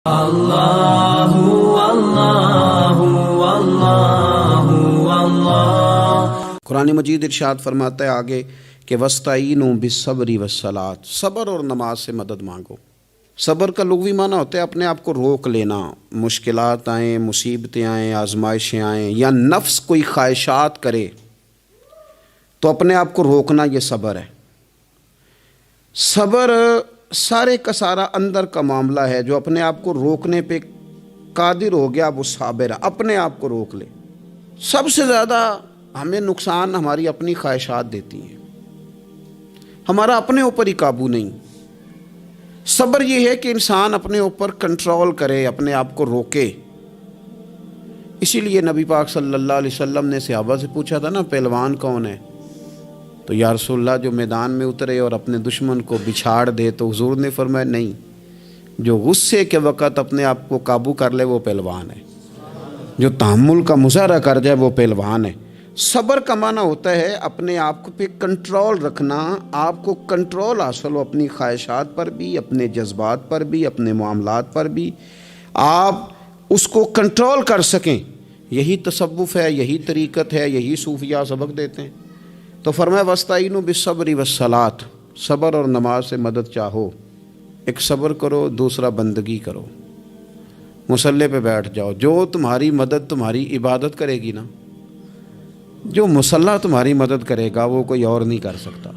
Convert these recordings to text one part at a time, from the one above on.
اللہ اللہ اللہ اللہ۔ قرآن مجید ارشاد فرماتا ہے آگے کہ وَاسْتَعِینُوا بِالصَّبْرِ وَالصَّلَاةِ، صبر اور نماز سے مدد مانگو۔ صبر کا لغوی معنی ہوتا ہے اپنے آپ کو روک لینا، مشکلات آئیں، مصیبتیں آئیں، آزمائشیں آئیں یا نفس کوئی خواہشات کرے تو اپنے آپ کو روکنا، یہ صبر ہے۔ صبر سارے کا سارا اندر کا معاملہ ہے، جو اپنے آپ کو روکنے پہ قادر ہو گیا وہ صابر ہے، اپنے آپ کو روک لے۔ سب سے زیادہ ہمیں نقصان ہماری اپنی خواہشات دیتی ہیں، ہمارا اپنے اوپر ہی قابو نہیں۔ صبر یہ ہے کہ انسان اپنے اوپر کنٹرول کرے، اپنے آپ کو روکے۔ اسی لیے نبی پاک صلی اللہ علیہ وسلم نے صحابہ سے پوچھا تھا نا پہلوان کون ہے، تو یا رسول اللہ جو میدان میں اترے اور اپنے دشمن کو بچھاڑ دے، تو حضور نے فرمایا نہیں، جو غصے کے وقت اپنے آپ کو قابو کر لے وہ پہلوان ہے، جو تحمل کا مظاہرہ کر جائے وہ پہلوان ہے۔ صبر کا معنی ہوتا ہے اپنے آپ کو پہ کنٹرول رکھنا، آپ کو کنٹرول حاصل ہو اپنی خواہشات پر بھی، اپنے جذبات پر بھی، اپنے معاملات پر بھی، آپ اس کو کنٹرول کر سکیں۔ یہی تصوف ہے، یہی طریقت ہے، یہی صوفیاء سبق دیتے ہیں۔ تو فرمایا وَاسْتَعِینُوا بِالصَّبْرِ وَالصَّلَاةِ، صبر اور نماز سے مدد چاہو۔ ایک صبر کرو، دوسرا بندگی کرو، مصلی پہ بیٹھ جاؤ۔ جو تمہاری مدد تمہاری عبادت کرے گی نا، جو مصلی تمہاری مدد کرے گا وہ کوئی اور نہیں کر سکتا۔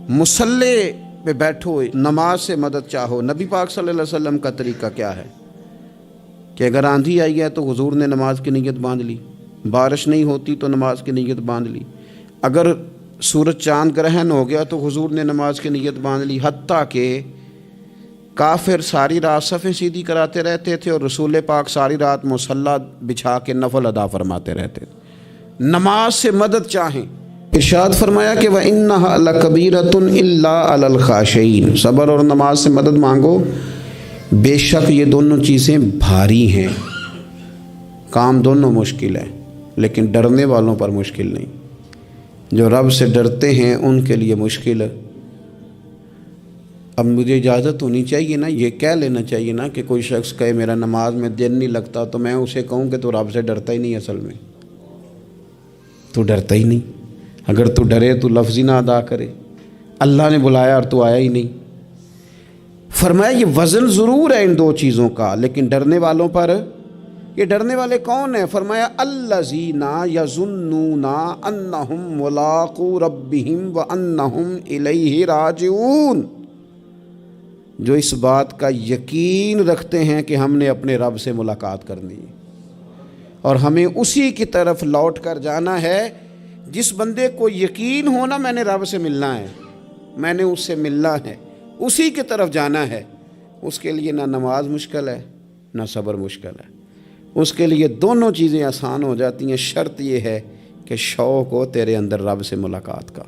مصلی پہ بیٹھو، نماز سے مدد چاہو۔ نبی پاک صلی اللہ علیہ وسلم کا طریقہ کیا ہے کہ اگر آندھی آئی ہے تو حضور نے نماز کی نیت باندھ لی، بارش نہیں ہوتی تو نماز کی نیت باندھ لی، اگر سورج چاند گرہن ہو گیا تو حضور نے نماز کی نیت باندھ لی، حتیٰ کہ کافر ساری رات صفیں سیدھی کراتے رہتے تھے اور رسول پاک ساری رات مصلی بچھا کے نفل ادا فرماتے رہتے تھے۔ نماز سے مدد چاہیں۔ ارشاد فرمایا کہ وَإِنَّهَا لَكَبِيرَةٌ إِلَّا عَلَى الْخَاشِعِينَ، صبر اور نماز سے مدد مانگو، بے شک یہ دونوں چیزیں بھاری ہیں، کام دونوں مشکل ہے، لیکن ڈرنے والوں پر مشکل نہیں۔ جو رب سے ڈرتے ہیں ان کے لیے مشکل ہے۔ اب مجھے اجازت ہونی چاہیے نا، یہ کہہ لینا چاہیے نا کہ کوئی شخص کہے میرا نماز میں دن نہیں لگتا، تو میں اسے کہوں کہ تو رب سے ڈرتا ہی نہیں، اصل میں تو ڈرتا ہی نہیں۔ اگر تو ڈرے تو لفظ ہی نہ ادا کرے، اللہ نے بلایا اور تو آیا ہی نہیں۔ فرمایا یہ وزن ضرور ہے ان دو چیزوں کا، لیکن ڈرنے والوں پر، یہ ڈرنے والے کون ہیں؟ فرمایا الذین یظنون انہم ملاقو ربہم وانہم الیہ راجعون، جو اس بات کا یقین رکھتے ہیں کہ ہم نے اپنے رب سے ملاقات کرنی ہے اور ہمیں اسی کی طرف لوٹ کر جانا ہے۔ جس بندے کو یقین ہونا میں نے رب سے ملنا ہے، میں نے اس سے ملنا ہے، اسی کی طرف جانا ہے، اس کے لیے نہ نماز مشکل ہے نہ صبر مشکل ہے، اس کے لیے دونوں چیزیں آسان ہو جاتی ہیں۔ شرط یہ ہے کہ شوق ہو تیرے اندر رب سے ملاقات کا،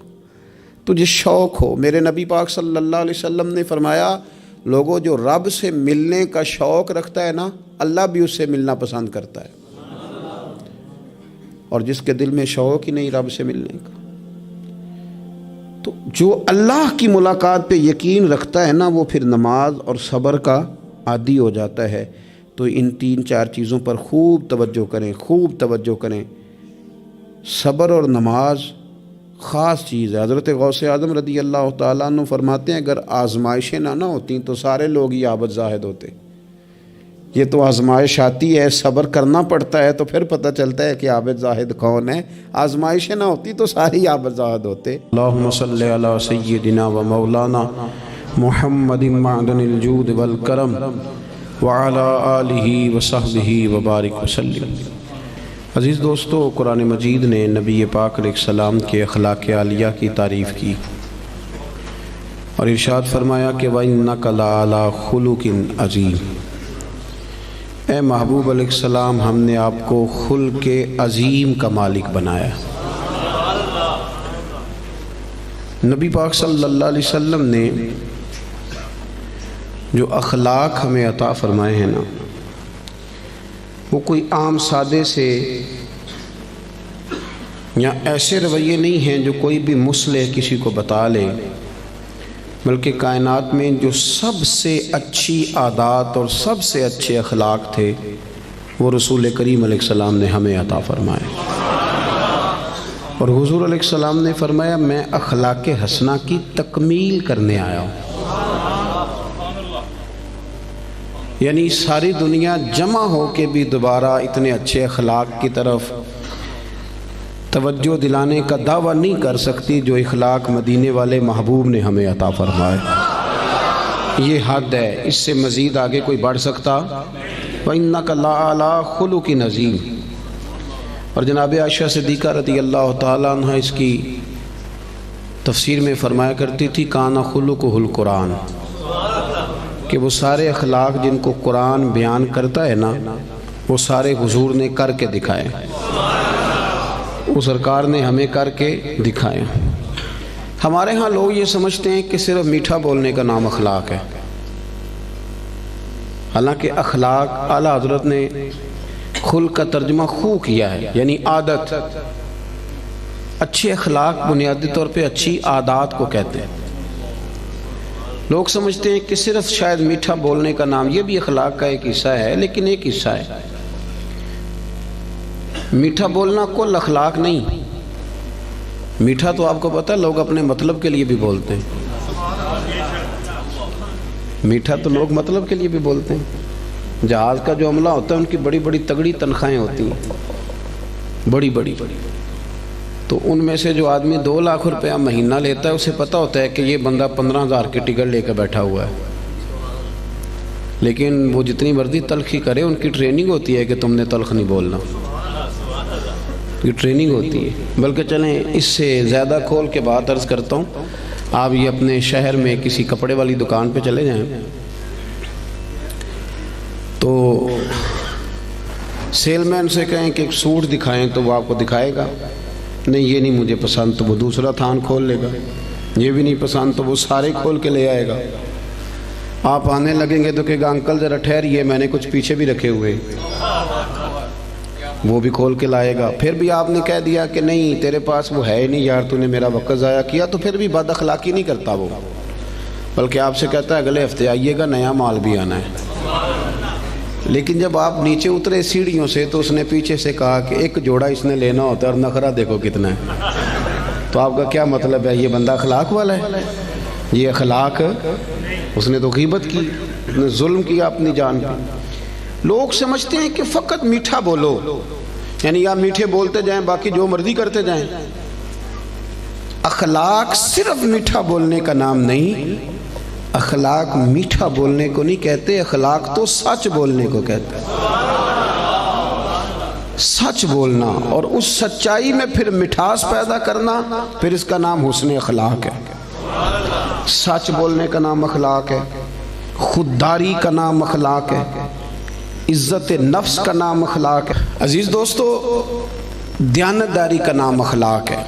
تجھے شوق ہو۔ میرے نبی پاک صلی اللہ علیہ وسلم نے فرمایا لوگوں جو رب سے ملنے کا شوق رکھتا ہے نا، اللہ بھی اس سے ملنا پسند کرتا ہے، اور جس کے دل میں شوق ہی نہیں رب سے ملنے کا، تو جو اللہ کی ملاقات پہ یقین رکھتا ہے نا، وہ پھر نماز اور صبر کا عادی ہو جاتا ہے۔ تو ان تین چار چیزوں پر خوب توجہ کریں، خوب توجہ کریں۔ صبر اور نماز خاص چیز ہے۔ حضرت غوث اعظم رضی اللہ تعالیٰ عنہ فرماتے ہیں اگر آزمائشیں نہ ہوتیں تو سارے لوگ ہی عابد زاہد ہوتے۔ یہ تو آزمائش آتی ہے، صبر کرنا پڑتا ہے، تو پھر پتہ چلتا ہے کہ عابد زاہد کون ہے۔ آزمائشیں نہ ہوتی تو سارے عابد زاہد ہوتے۔ اللہم صلی علی سیدنا و مولانا محمد معدن الجود والکرم وعلی آلہ وصحبہ وبارک وسلم۔ عزیز دوستو، قرآن مجید نے نبی پاک علیہ السلام کے اخلاق عالیہ کی تعریف کی اور ارشاد فرمایا کہ وَإِنَّكَ لَعَلَىٰ خُلُقٍ عَظِيمٍ، اے محبوب علیہ السلام ہم نے آپ کو خلق عظیم کا مالک بنایا۔ نبی پاک صلی اللہ علیہ وسلم نے جو اخلاق ہمیں عطا فرمائے ہیں نا، وہ کوئی عام سادے سے یا ایسے رویے نہیں ہیں جو کوئی بھی مصلح کسی کو بتا لے بلکہ کائنات میں جو سب سے اچھی عادات اور سب سے اچھے اخلاق تھے وہ رسول کریم علیہ السلام نے ہمیں عطا فرمائے۔ اور حضور علیہ السلام نے فرمایا میں اخلاق حسنہ کی تکمیل کرنے آیا ہوں، یعنی ساری دنیا جمع ہو کے بھی دوبارہ اتنے اچھے اخلاق کی طرف توجہ دلانے کا دعویٰ نہیں کر سکتی جو اخلاق مدینے والے محبوب نے ہمیں عطا فرمائے۔ یہ حد ہے، اس سے مزید آگے کوئی بڑھ سکتا؟ وَإِنَّكَ لَعَلَىٰ خُلُقٍ عَظِيمٍ۔ اور جناب عائشہ صدیقہ رضی اللہ تعالیٰ عنہ اس کی تفسیر میں فرمایا کرتی تھی کان خلقہ القرآن، کہ وہ سارے اخلاق جن کو قرآن بیان کرتا ہے نا وہ سارے حضور نے کر کے دکھائے، وہ سرکار نے ہمیں کر کے دکھائے۔ ہمارے ہاں لوگ یہ سمجھتے ہیں کہ صرف میٹھا بولنے کا نام اخلاق ہے، حالانکہ اخلاق اعلیٰ حضرت نے خلق کا ترجمہ خو کیا ہے، یعنی عادت۔ اچھے اخلاق بنیادی طور پہ اچھی عادات کو کہتے ہیں۔ لوگ سمجھتے ہیں کہ صرف شاید میٹھا بولنے کا نام، یہ بھی اخلاق کا ایک حصہ ہے لیکن ایک حصہ ہے۔ میٹھا بولنا کل اخلاق نہیں، میٹھا تو آپ کو پتہ ہے لوگ اپنے مطلب کے لیے بھی بولتے ہیں، میٹھا تو لوگ مطلب کے لیے بھی بولتے ہیں۔ جہاز کا جو عملہ ہوتا ہے ان کی بڑی بڑی تگڑی تنخواہیں ہوتی ہیں، بڑی بڑی، تو ان میں سے جو آدمی 2 لاکھ روپیہ مہینہ لیتا ہے اسے پتہ ہوتا ہے کہ یہ بندہ 15,000 کی ٹکٹ لے کے بیٹھا ہوا ہے، لیکن وہ جتنی مرضی تلخی کرے ان کی ٹریننگ ہوتی ہے کہ تم نے تلخ نہیں بولنا، یہ ٹریننگ ہوتی ہے۔ بلکہ چلیں اس سے زیادہ کھول کے بات عرض کرتا ہوں، آپ یہ اپنے شہر میں کسی کپڑے والی دکان پہ چلے جائیں تو سیل مین سے کہیں کہ ایک سوٹ دکھائیں تو وہ آپ کو دکھائے گا، نہیں یہ نہیں مجھے پسند تو وہ دوسرا تھان کھول لے گا، یہ بھی نہیں پسند تو وہ سارے کھول کے لے آئے گا۔ آپ آنے لگیں گے تو کہے گا انکل ذرا ٹھہریے میں نے کچھ پیچھے بھی رکھے ہوئے، وہ بھی کھول کے لائے گا۔ پھر بھی آپ نے کہہ دیا کہ نہیں تیرے پاس وہ ہے ہی نہیں یار، تو نے میرا وقت ضائع کیا، تو پھر بھی بد اخلاقی نہیں کرتا وہ، بلکہ آپ سے کہتا ہے اگلے ہفتے آئیے گا نیا مال بھی آنا ہے۔ لیکن جب آپ نیچے اترے سیڑھیوں سے تو اس نے پیچھے سے کہا کہ ایک جوڑا اس نے لینا ہوتا ہے اور نخرہ دیکھو کتنا ہے، تو آپ کا کیا مطلب ہے؟ یہ بندہ اخلاق والا ہے؟ یہ اخلاق، اس نے تو غیبت کی، اس نے ظلم کیا اپنی جان پہ۔ لوگ سمجھتے ہیں کہ فقط میٹھا بولو، یعنی آپ میٹھے بولتے جائیں باقی جو مرضی کرتے جائیں۔ اخلاق صرف میٹھا بولنے کا نام نہیں، اخلاق میٹھا بولنے کو نہیں کہتے، اخلاق تو سچ بولنے کو کہتے ہیں۔ سچ بولنا اور اس سچائی میں پھر مٹھاس پیدا کرنا، پھر اس کا نام حسن اخلاق ہے۔ سچ بولنے کا نام اخلاق ہے، خودداری کا نام اخلاق ہے، عزت نفس کا نام اخلاق ہے۔ عزیز دوستو، دیانتداری کا نام اخلاق ہے۔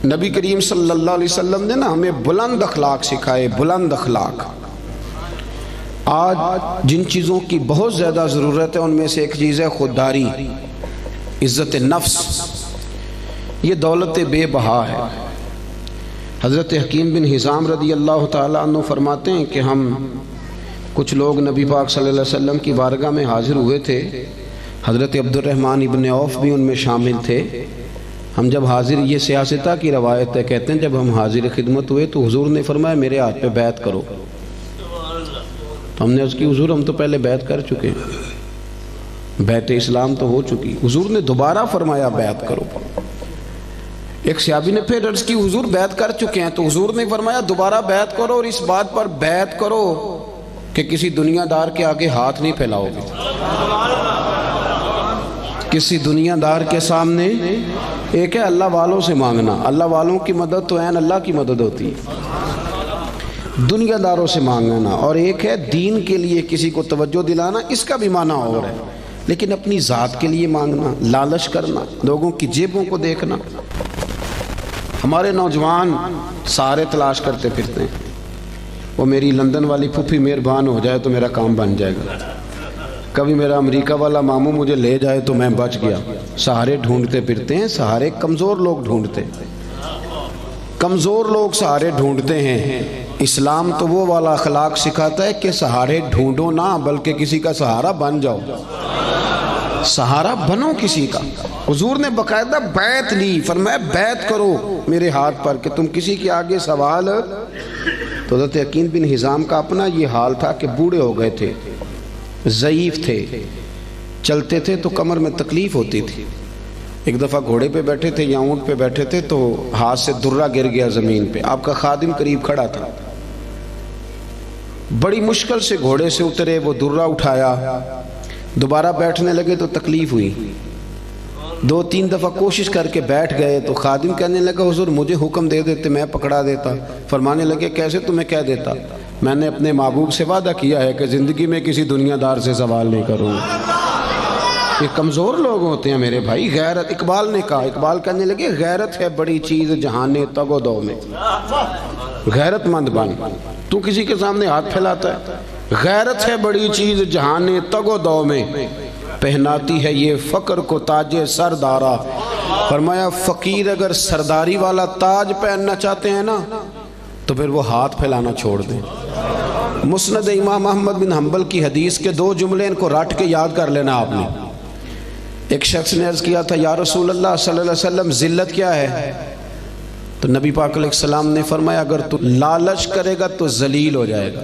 نبی کریم صلی اللہ علیہ وسلم نے نا ہمیں بلند اخلاق سکھائے، بلند اخلاق۔ آج جن چیزوں کی بہت زیادہ ضرورت ہے ان میں سے ایک چیز ہے خودداری، عزت نفس۔ یہ دولت بے بہا ہے۔ حضرت حکیم بن حزام رضی اللہ تعالیٰ عنہ فرماتے ہیں کہ ہم کچھ لوگ نبی پاک صلی اللہ علیہ وسلم کی بارگاہ میں حاضر ہوئے تھے، حضرت عبد الرحمن ابن عوف بھی ان میں شامل تھے۔ ہم جب حاضر، یہ سیاستہ کی روایت ہے، کہتے ہیں جب ہم حاضر خدمت ہوئے تو حضور نے فرمایا میرے ہاتھ پہ بیعت کرو، تو ہم نے اس کی حضور ہم تو پہلے بیعت کر چکے ہیں، بیعت اسلام تو ہو چکی۔ حضور نے دوبارہ فرمایا بیعت کرو۔ ایک صحابی نے پھر عرض کی حضور بیعت کر چکے ہیں، تو حضور نے فرمایا دوبارہ بیعت کرو، اور اس بات پر بیعت کرو کہ کسی دنیا دار کے آگے ہاتھ نہیں پھیلاؤ گے، کسی دنیا دار کے سامنے۔ ایک ہے اللہ والوں سے مانگنا، اللہ والوں کی مدد تو عین اللہ کی مدد ہوتی ہے، دنیا داروں سے مانگنا، اور ایک ہے دین کے لیے کسی کو توجہ دلانا، اس کا بھی معنی اور ہے، لیکن اپنی ذات کے لیے مانگنا، لالچ کرنا، لوگوں کی جیبوں کو دیکھنا۔ ہمارے نوجوان سہارے تلاش کرتے پھرتے ہیں، وہ میری لندن والی پھوپھی مہربان ہو جائے تو میرا کام بن جائے گا، کبھی میرا امریکہ والا ماموں مجھے لے جائے تو میں بچ گیا۔ سہارے ڈھونڈتے پھرتے ہیں، سہارے کمزور لوگ ڈھونڈتے۔ کمزور لوگ سہارے ڈھونڈتے ہیں، اسلام تو وہ والا اخلاق سکھاتا ہے کہ سہارے ڈھونڈو نہ بلکہ کسی کا سہارا بن جاؤ، سہارا بنو کسی کا۔ حضور نے باقاعدہ بیعت لی، فرمایا بیعت کرو میرے ہاتھ پر کہ تم کسی کے آگے سوال۔ تو حضرت عقیل بن حزام کا اپنا یہ حال تھا کہ بوڑھے ہو گئے تھے، ضعیف تھے، چلتے تھے تو کمر میں تکلیف ہوتی تھی۔ ایک دفعہ گھوڑے پہ بیٹھے تھے یا اونٹ پہ بیٹھے تھے تو ہاتھ سے درہ گر گیا زمین پہ، آپ کا خادم قریب کھڑا تھا، بڑی مشکل سے گھوڑے سے اترے، وہ درہ اٹھایا، دوبارہ بیٹھنے لگے تو تکلیف ہوئی، 2-3 دفعہ کوشش کر کے بیٹھ گئے تو خادم کہنے لگا حضور مجھے حکم دے دیتے میں پکڑا دیتا۔ فرمانے لگے کیسے تمہیں کہہ دیتا؟ میں نے اپنے محبوب سے وعدہ کیا ہے کہ زندگی میں کسی دنیا دار سے سوال نہیں کروں۔ یہ کمزور لوگ ہوتے ہیں میرے بھائی۔ غیرت، اقبال نے کہا، اقبال کہنے لگے غیرت ہے بڑی چیز جہان تگ و دو میں، غیرت مند بن، تو کسی کے سامنے ہاتھ پھیلاتا ہے۔ غیرت ہے بڑی چیز جہان تگ و دو میں، پہناتی ہے یہ فقر کو تاج سردارا۔ فرمایا فقیر اگر سرداری والا تاج پہننا چاہتے ہیں نا تو پھر وہ ہاتھ پھیلانا چھوڑ دیں۔ مسند امام احمد بن حنبل کی حدیث کے 2 جملے ان کو رٹ کے یاد کر لینا آپ نے۔ ایک شخص نے عرض کیا تھا یا رسول اللہ صلی اللہ علیہ وسلم ذلت کیا ہے؟ تو نبی پاک علیہ السلام نے فرمایا اگر تو لالچ کرے گا تو ذلیل ہو جائے گا،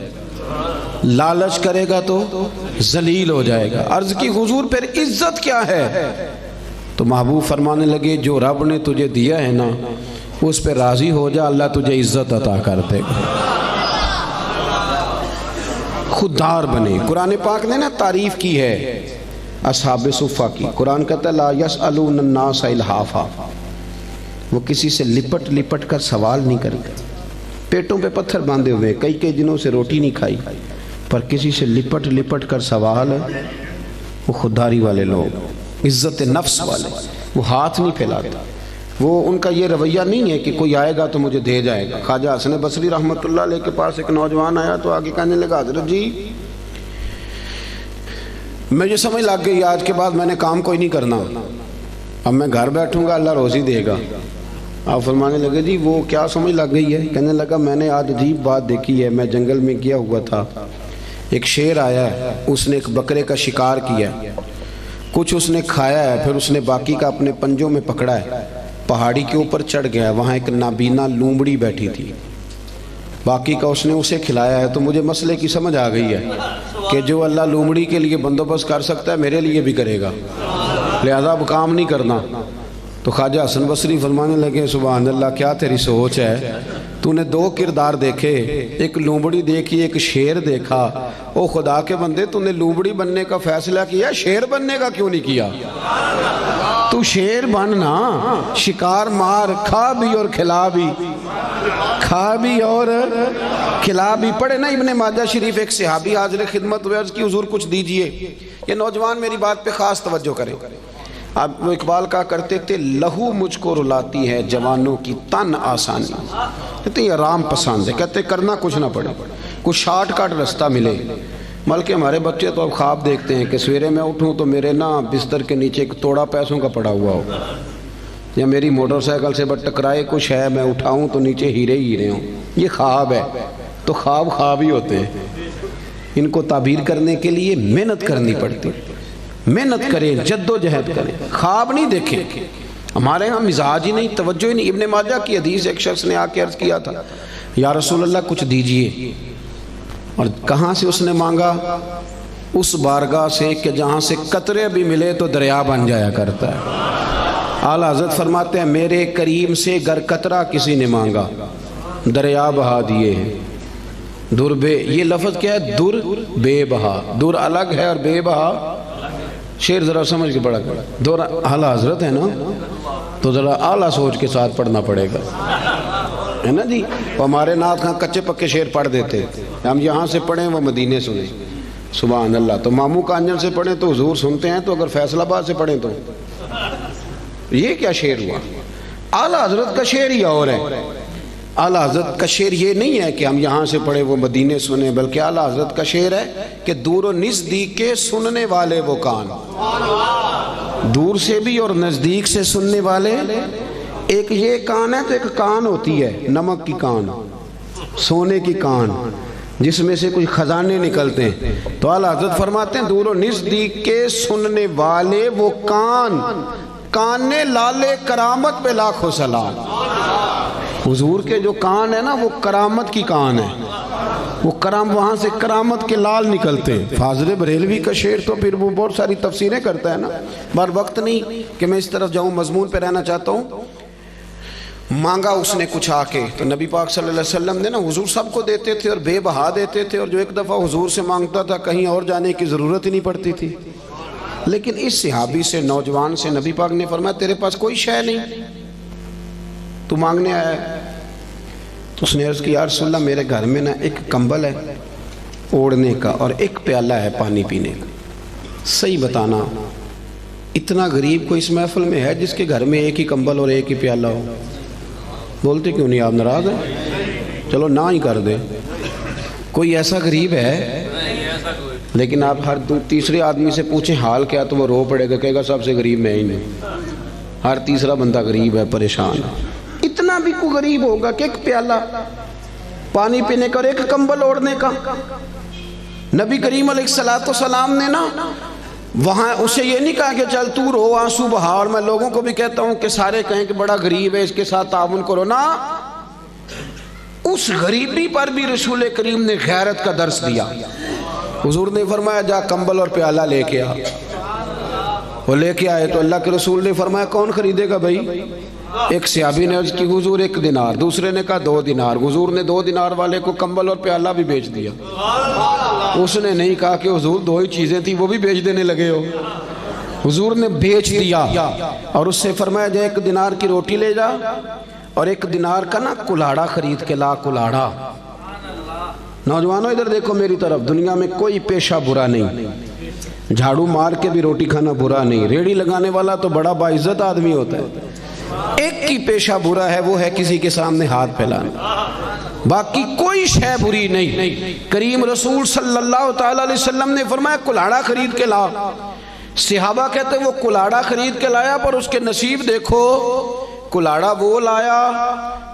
لالچ کرے گا تو ذلیل ہو جائے گا۔ عرض کی حضور پھر عزت کیا ہے؟ تو محبوب فرمانے لگے جو رب نے تجھے دیا ہے نا اس پہ راضی ہو جا، اللہ تجھے عزت عطا کر دے گا۔ خوددار بنے۔ قرآن پاک نے نا تعریف کی ہے اصحاب صفہ کی، قرآن کہتا ہے لا یسألون الناس الحافا، وہ کسی سے لپٹ لپٹ کر سوال نہیں کرتے، پیٹوں پہ پتھر باندھے ہوئے کئی دنوں سے روٹی نہیں کھائی، پر کسی سے لپٹ لپٹ کر سوال، وہ خودداری والے لوگ، عزت نفس والے، وہ ہاتھ نہیں پھیلاتے، وہ ان کا یہ رویہ نہیں ہے کہ کوئی آئے گا تو مجھے دے جائے گا۔ خواجہ حسن بصری رحمۃ اللہ علیہ کے پاس ایک نوجوان آیا تو آگے کہنے لگا حضرت جی مجھے سمجھ لگ گئی آج کے بعد میں نے کام کوئی نہیں کرنا، اب میں گھر بیٹھوں گا اللہ روزی دے گا۔ آپ فرمانے لگے جی وہ کیا سمجھ لگ گئی ہے؟ کہنے لگا میں نے آج عجیب بات دیکھی ہے، میں جنگل میں گیا ہوا تھا، ایک شیر آیا ہے، اس نے ایک بکرے کا شکار کیا، کچھ اس نے کھایا ہے، پھر اس نے باقی کا اپنے پنجوں میں پکڑا ہے، پہاڑی کے اوپر چڑھ گیا، وہاں ایک نابینا لومڑی بیٹھی تھی، باقی کا اس نے اسے کھلایا ہے۔ تو مجھے مسئلے کی سمجھ آ گئی ہے کہ جو اللہ لومڑی کے لیے بندوبست کر سکتا ہے میرے لیے بھی کرے گا، لہذا اب کام نہیں کرنا۔ تو خواجہ حسن بصری فرمانے لگے سبحان اللہ کیا تیری سوچ ہے، تو نے 2 کردار دیکھے، ایک لومڑی دیکھی ایک شیر دیکھا، او خدا کے بندے تو نے لومڑی بننے کا فیصلہ کیا، شیر بننے کا کیوں نہیں کیا؟ تو شیر بننا، شکار مار، کھا بھی اور کھلا بھی، کھا بھی اور کھلا بھی۔ پڑھے نا ابن ماجہ شریف، ایک صحابی حاضر خدمت ہوئے، عرض کی حضور کچھ دیجئے۔ یہ نوجوان میری بات پہ خاص توجہ کریں۔ اب وہ اقبال کہا کرتے تھے لہو مجھ کو رلاتی ہے جوانوں کی تن آسانی، کہتے ہیں آرام پسند ہے، کہتے کرنا کچھ نہ پڑے، کچھ شارٹ کٹ رستہ ملے۔ بلکہ ہمارے بچے تو اب خواب دیکھتے ہیں کہ سویرے میں اٹھوں تو میرے نا بستر کے نیچے ایک توڑا پیسوں کا پڑا ہوا ہوگا، یا میری موٹر سائیکل سے بس ٹکرائے کچھ ہے، میں اٹھاؤں تو نیچے ہیرے ہی ہیرے ہوں۔ یہ خواب ہے، تو خواب ہی ہوتے ہیں، ان کو تعبیر کرنے کے لیے محنت کرنی پڑتی، محنت کریں، جد و جہد کریں، خواب نہیں دیکھیں۔ ہمارے ہاں مزاج ہی نہیں، توجہ ہی نہیں۔ ابن ماجہ کی حدیث، ایک شخص نے آ کے عرض کیا تھا یا رسول اللہ کچھ دیجئے، اور کہاں سے اس نے مانگا؟ اس بارگاہ سے کہ جہاں سے قطرے بھی ملے تو دریا بن جایا کرتا ہے۔ اعلیٰ حضرت فرماتے ہیں میرے کریم سے گر قطرہ کسی نے مانگا دریا بہا دیے ہیں۔ در بے، یہ لفظ کیا ہے؟ در بے بہا، در الگ ہے اور بے بہا، شعر ذرا سمجھ کے پڑھا کرو، دور اعلیٰ حضرت ہے نا تو ذرا اعلیٰ سوچ کے ساتھ پڑھنا پڑے گا، ہے نا جی۔ وہ ہمارے نعت خاں کچے پکے شعر پڑھ دیتے، ہم یہاں سے پڑھیں وہ مدینے سنیں، سبحان اللہ۔ تو ماموں کانجن سے پڑھیں تو حضور سنتے ہیں، تو اگر فیصل آباد سے پڑھیں تو یہ کیا شعر ہوا؟ اعلیٰ حضرت کا شعر ہی اور ہے۔ اعلیٰ حضرت کا شعر یہ نہیں ہے کہ ہم یہاں سے پڑھیں وہ مدینے سنیں، بلکہ اعلیٰ حضرت کا شعر ہے کہ دور و نزدیک کے سننے والے وہ کان، دور سے بھی اور نزدیک سے سننے والے ایک یہ کان ہے تو ایک کان ہوتی ہے نمک کی کان، سونے کی کان، جس میں سے کچھ خزانے نکلتے ہیں. تو اعلیٰ حضرت فرماتے ہیں دور و نزدیک کے سننے والے وہ کان، کان لالے کرامت پہ لاکھوں سلام. حضور کے جو کان ہے نا وہ کرامت کی کان ہے، وہ وہاں سے کرامت کے لال نکلتے ہیں. فاضل بریلوی کا شعر تو پھر وہ بہت ساری تفسیریں کرتا ہے نا، بار وقت نہیں کہ میں اس طرف جاؤں، مضمون پہ رہنا چاہتا ہوں. مانگا اس نے کچھ آ کے تو نبی پاک صلی اللہ علیہ وسلم نے نا، حضور سب کو دیتے تھے اور بے بہا دیتے تھے، اور جو ایک دفعہ حضور سے مانگتا تھا کہیں اور جانے کی ضرورت ہی نہیں پڑتی تھی. لیکن اس صحابی سے، نوجوان سے نبی پاک نے فرمایا تیرے پاس کوئی شے نہیں، تو مانگنے آیا ہے. تو اس نے عرض کی یا رسول اللہ میرے گھر میں نا ایک کمبل ہے اوڑھنے کا اور ایک پیالہ ہے پانی پینے کا. صحیح بتانا اتنا غریب کوئی اس محفل میں ہے جس کے گھر میں ایک ہی کمبل اور ایک ہی پیالہ ہو؟ بولتے کیوں نہیں آپ ناراض ہیں؟ چلو نہ ہی کر دیں. کوئی ایسا غریب ہے؟ لیکن آپ ہر تیسرے آدمی سے پوچھیں حال کیا تو وہ رو پڑے گا، کہے گا سب سے غریب میں ہی نہیں. ہر تیسرا بندہ غریب ہے، پریشان ہے. اتنا بھی کوئی غریب ہوگا کہ ایک پیالہ پانی پینے کا اور ایک کمبل اوڑھنے کا؟ نبی کریم علیہ السلام نے نا وہاں اسے یہ نہیں کہا کہ چل تو رو آنسو بہا، اور میں لوگوں کو بھی کہتا ہوں کہ سارے کہیں کہ بڑا غریب ہے اس کے ساتھ تعاون کرو. نا، اس غریبی پر بھی رسول کریم نے غیرت کا درس دیا. حضور نے فرمایا جا کمبل اور پیالہ لے کے آ. وہ لے کے آئے تو اللہ کے رسول نے فرمایا کون خریدے گا بھائی؟ ایک صحابی نے عرض کی حضور 1 دینار، دوسرے نے کہا 2 دینار. حضور نے 2 دینار والے کو کمبل اور پیالہ بھی بیچ دیا. اس نے نہیں کہا کہ حضور 2 ہی چیزیں تھی وہ بھی بیچ دینے لگے ہو. حضور نے بیچ دیا اور اس سے فرمایا جا 1 دینار کی روٹی لے جا اور 1 دینار کا نا کلاڑا خرید کے لا. کلاڑا، نوجوانوں ادھر دیکھو میری طرف، دنیا میں کوئی پیشہ برا نہیں، جھاڑو مار کے بھی روٹی کھانا برا نہیں، ریڑھی لگانے والا تو بڑا باعزت آدمی ہوتا ہے. ایک کی پیشہ برا ہے، وہ ہے کسی کے سامنے ہاتھ پھیلانا، باقی کوئی شے بری نہیں. کریم رسول صلی اللہ تعالی علیہ وسلم نے فرمایا کلاڑا خرید کے لا. صحابہ کہتے وہ کلاڑا خرید کے لایا پر اس کے نصیب دیکھو، کلاڑا وہ لایا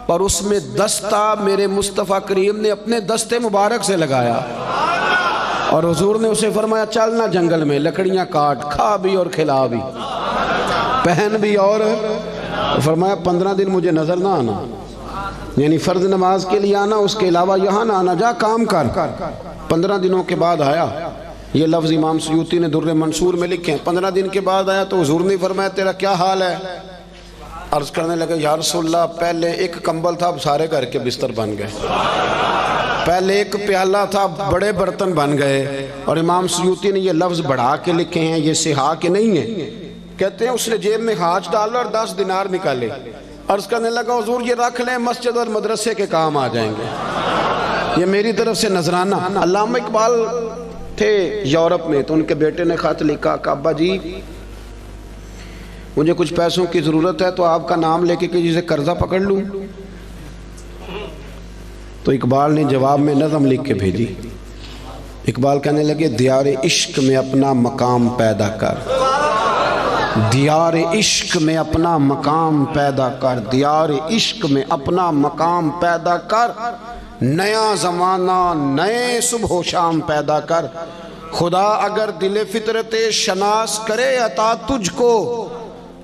پر اس میں دستہ میرے مصطفیٰ کریم نے اپنے دستے مبارک سے لگایا. اور حضور نے اسے فرمایا چلنا جنگل میں لکڑیاں کاٹ، کھا بھی اور کھلا بھی، پہن بھی، اور فرمایا 15 دن مجھے نظر نہ آنا، یعنی فرض نماز کے لیے آنا، اس کے علاوہ یہاں نہ آنا، جا کام کر. 15 دنوں کے بعد آیا. یہ لفظ امام سیوطی نے در منصور میں لکھے ہیں. 15 دن کے بعد آیا تو حضور نے فرمایا تیرا کیا حال ہے؟ عرض کرنے لگے یا رسول اللہ پہلے 1 کمبل تھا اب سارے گھر کے بستر بن گئے، پہلے 1 پیالہ تھا بڑے برتن بن گئے. اور امام سیوطی نے یہ لفظ بڑھا کے لکھے ہیں، یہ صحا کے نہیں ہیں. کہتے ہیں اس نے جیب میں ہاتھ ڈالا اور 10 دینار نکالے. عرض کرنے لگا حضور یہ رکھ لیں، مسجد اور مدرسے کے کام آ جائیں گے، یہ میری طرف سے نذرانہ. علامہ اقبال تھے یورپ میں تو ان کے بیٹے نے خط لکھا کہ ابا جی مجھے کچھ پیسوں کی ضرورت ہے تو آپ کا نام لے کے کسی سے قرضہ پکڑ لوں. تو اقبال نے جواب میں نظم لکھ کے بھیجی. اقبال کہنے لگے دیار عشق میں اپنا مقام پیدا کر، دیار عشق میں اپنا مقام پیدا کر، دیار عشق میں اپنا مقام پیدا کر، نیا زمانہ نئے صبح و شام پیدا کر. خدا اگر دل فطرت شناس کرے عطا تجھ کو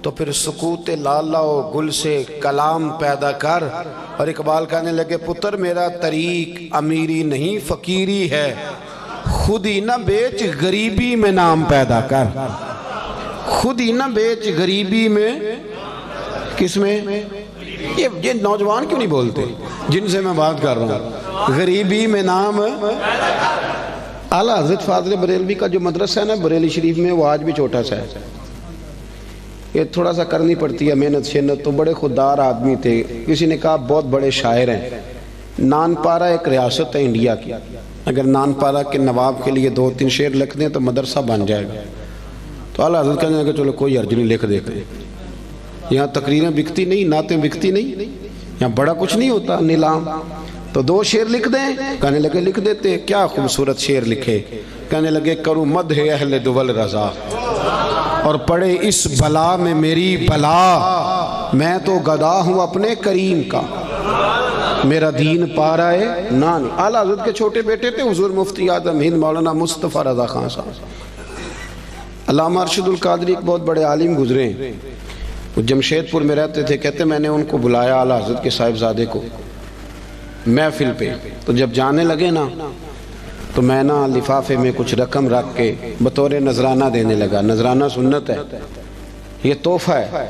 تو پھر سکوت لالا و گل سے کلام پیدا کر. اور اقبال کہنے لگے پتر میرا طریق امیری نہیں فقیری ہے، خود ہی نہ بیچ غریبی میں نام پیدا کر. خود ہی نہ بیچ غریبی میں، کس میں؟ یہ نوجوان کیوں نہیں بولتے جن سے میں بات کر رہا ہوں؟ غریبی میں نام. اعلیٰ حضرت فاضل بریلوی کا جو مدرسہ ہے نا بریلی شریف میں، وہ آج بھی چھوٹا سا ہے. یہ تھوڑا سا کرنی پڑتی ہے محنت شنت. تو بڑے خوددار آدمی تھے. کسی نے کہا بہت بڑے شاعر ہیں. نان پارا ایک ریاست ہے انڈیا کی، اگر نان پارا کے نواب کے لیے 2-3 شعر لکھ دیں تو مدرسہ بن جائے گا. تو اعلیٰ حضرت کہنے لگے چلو کوئی حرج نہیں، لکھ دیتے. یہاں تقریریں بکتی نہیں، نعتیں بکتی نہیں، یہاں بڑا کچھ نہیں ہوتا نیلام. تو 2 شعر لکھ دیں. کہنے لگے لکھ دیتے. کیا خوبصورت شعر لکھے. کہنے لگے کروں مدح اہل دول رضا، اور پڑے اس بلا میں میری بلا، میں تو گدا ہوں اپنے کریم کا، میرا دین پا رہا ہے نان۔ اعلیٰ حضرت کے چھوٹے بیٹے تھے حضور مفتی اعظم ہند مولانا مصطفیٰ رضا خان صاحب۔ علامہ ارشد القادری ایک بہت بڑے عالم گزرے ہیں، وہ جمشید پور میں رہتے تھے، کہتے میں نے ان کو بلایا اعلیٰ حضرت کے صاحبزادے کو محفل پہ، تو جب جانے لگے نا تو میں نا لفافے میں کچھ رقم رکھ کے بطور نذرانہ دینے لگا۔ نذرانہ سنت ہے، یہ تحفہ ہے۔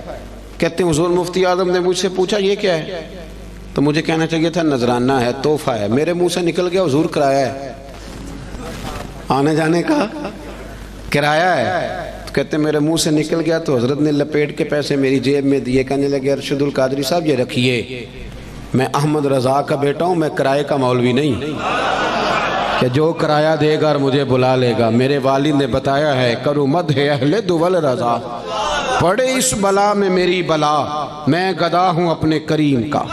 کہتے ہیں حضور مفتی اعظم نے مجھ سے پوچھا یہ کیا ہے، تو مجھے کہنا چاہیے تھا نذرانہ ہے، تحفہ ہے۔ میرے منہ سے نکل گیا حضور کرایہ ہے، آنے جانے کا کرایہ ہے۔ تو کہتے ہیں میرے منہ سے نکل گیا تو حضرت نے لپیٹ کے پیسے میری جیب میں دیے، کہنے لگے ارشد القادری صاحب یہ رکھیے، میں احمد رضا کا بیٹا ہوں، میں کرائے کا مولوی نہیں کہ جو کرایہ دے گا اور مجھے بلا لے گا۔ میرے والد نے بتایا ہے کرو مدح اہل دول رضا، پڑے اس بلا میں میری بلا، میں گدا ہوں اپنے کریم کا،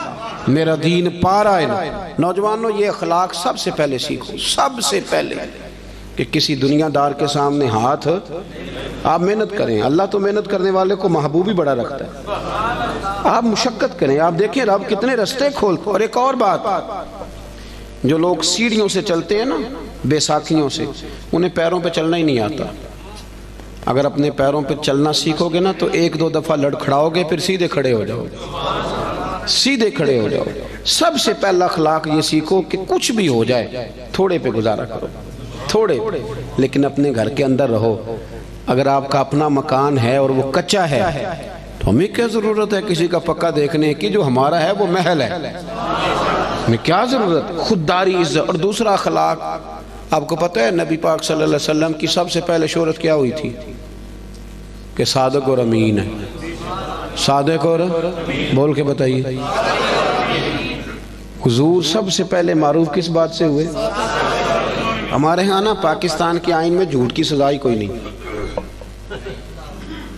میرا دین پارا ہے۔ نوجوانوں یہ اخلاق سب سے پہلے سیکھو، سب سے پہلے، کہ کسی دنیا دار کے سامنے ہاتھ آپ محنت کریں۔ اللہ تو محنت کرنے والے کو محبوب ہی بڑا رکھتا ہے۔ آپ مشقت کریں، آپ دیکھیں رب کتنے رستے کھولتے۔ اور ایک اور بات، جو لوگ سیڑھیوں سے چلتے ہیں نا، بیساکھیوں سے، انہیں پیروں پہ چلنا ہی نہیں آتا۔ اگر اپنے پیروں پہ چلنا سیکھو گے نا تو ایک دو دفعہ لڑکھڑاؤ گے، پھر سیدھے کھڑے ہو جاؤ گے، سیدھے کھڑے ہو جاؤ گے۔ سب سے پہلا اخلاق یہ سیکھو کہ کچھ بھی ہو جائے تھوڑے پہ گزارا کرو، تھوڑے، لیکن اپنے گھر کے اندر رہو۔ اگر آپ کا اپنا مکان ہے اور وہ کچا ہے تو ہمیں کیا ضرورت ہے کسی کا پکا دیکھنے کی؟ جو ہمارا ہے وہ محل ہے، ہمیں کیا ضرورت؟ خودداری، عزت۔ اور دوسرا اخلاق، آپ کو پتہ ہے نبی پاک صلی اللہ علیہ وسلم کی سب سے پہلے شہرت کیا ہوئی تھی؟ کہ صادق اور امین ہے۔ صادق اور بول کے بتائیے، حضور سب سے پہلے معروف کس بات سے ہوئے؟ ہمارے ہاں نا پاکستان کے آئین میں جھوٹ کی سزا ہی کوئی نہیں۔